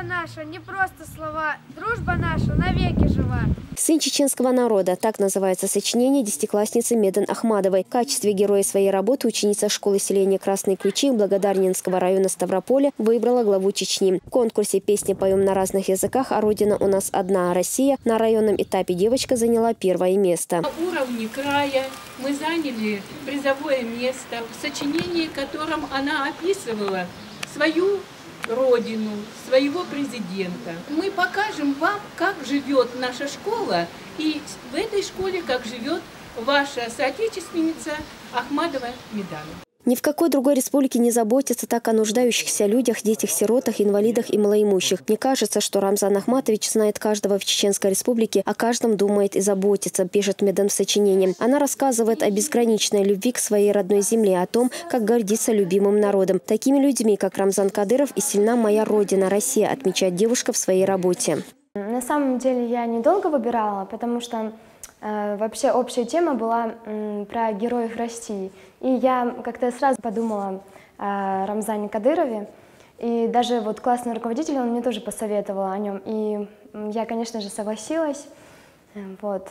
Слава наша, не просто слова, дружба наша навеки жива. «Сын чеченского народа» – так называется сочинение десятиклассницы Меден Ахмадовой. В качестве героя своей работы ученица школы селения Красные Ключи Благодарнинского района Ставрополя выбрала главу Чечни. В конкурсе «Песни поем на разных языках, а Родина у нас одна, Россия» на районном этапе девочка заняла первое место. На уровне края мы заняли призовое место в сочинении, в котором она описывала свою родину, своего президента. Мы покажем вам, как живет наша школа, и в этой школе, как живет ваша соотечественница Ахмадова Медана. Ни в какой другой республике не заботятся так о нуждающихся людях, детях-сиротах, инвалидах и малоимущих. Мне кажется, что Рамзан Ахматович знает каждого в Чеченской республике, о каждом думает и заботится, пишет Меден в сочинении. Она рассказывает о безграничной любви к своей родной земле, о том, как гордится любимым народом. Такими людьми, как Рамзан Кадыров, и сильна моя родина, Россия, отмечает девушка в своей работе. На самом деле я недолго выбирала, потому что вообще общая тема была про героев России. И я как-то сразу подумала о Рамзане Кадырове. И даже вот классный руководитель, он мне тоже посоветовал о нем. И я, конечно же, согласилась. Вот.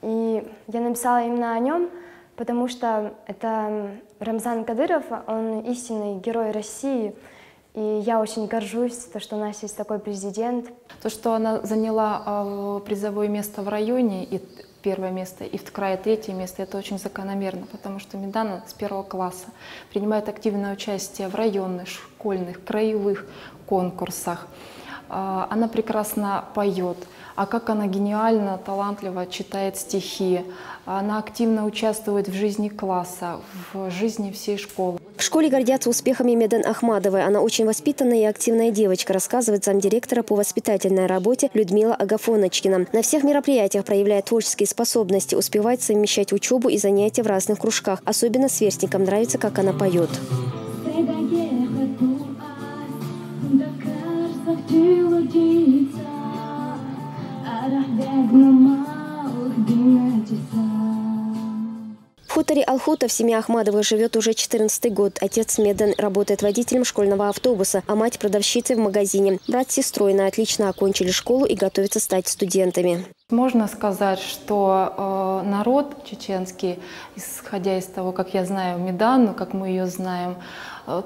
И я написала именно о нем, потому что это Рамзан Кадыров, он истинный герой России. И я очень горжусь, что у нас есть такой президент. То, что она заняла призовое место в районе, и первое место, и в крае третье место, это очень закономерно, потому что Медана с первого класса принимает активное участие в районных, школьных, краевых конкурсах. Она прекрасно поет, а как она гениально, талантливо читает стихи. Она активно участвует в жизни класса, в жизни всей школы. В школе гордятся успехами Меден Ахмадовой. Она очень воспитанная и активная девочка, рассказывает замдиректора по воспитательной работе Людмила Агафоночкина. На всех мероприятиях проявляет творческие способности, успевает совмещать учебу и занятия в разных кружках. Особенно сверстникам нравится, как она поет. В хуторе Алхутов семья Ахмадовых живет уже 14-й год. Отец Меден работает водителем школьного автобуса, а мать – продавщицей в магазине. Брат с сестрой на отлично окончили школу и готовятся стать студентами. Можно сказать, что народ чеченский, исходя из того, как я знаю Медану, как мы ее знаем,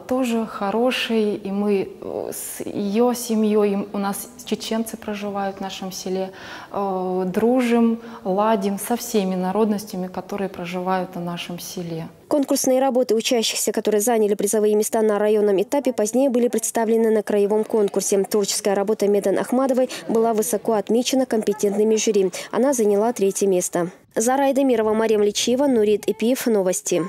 тоже хороший, и мы с ее семьей, у нас чеченцы проживают в нашем селе, дружим, ладим со всеми народностями, которые проживают в нашем селе. Конкурсные работы учащихся, которые заняли призовые места на районном этапе, позднее были представлены на краевом конкурсе. Творческая работа Меден Ахмадовой была высоко отмечена компетентными жюри. Она заняла 3-е место. Зара Айдамирова, Мария Млечиева, Нурит Ипиев. Новости.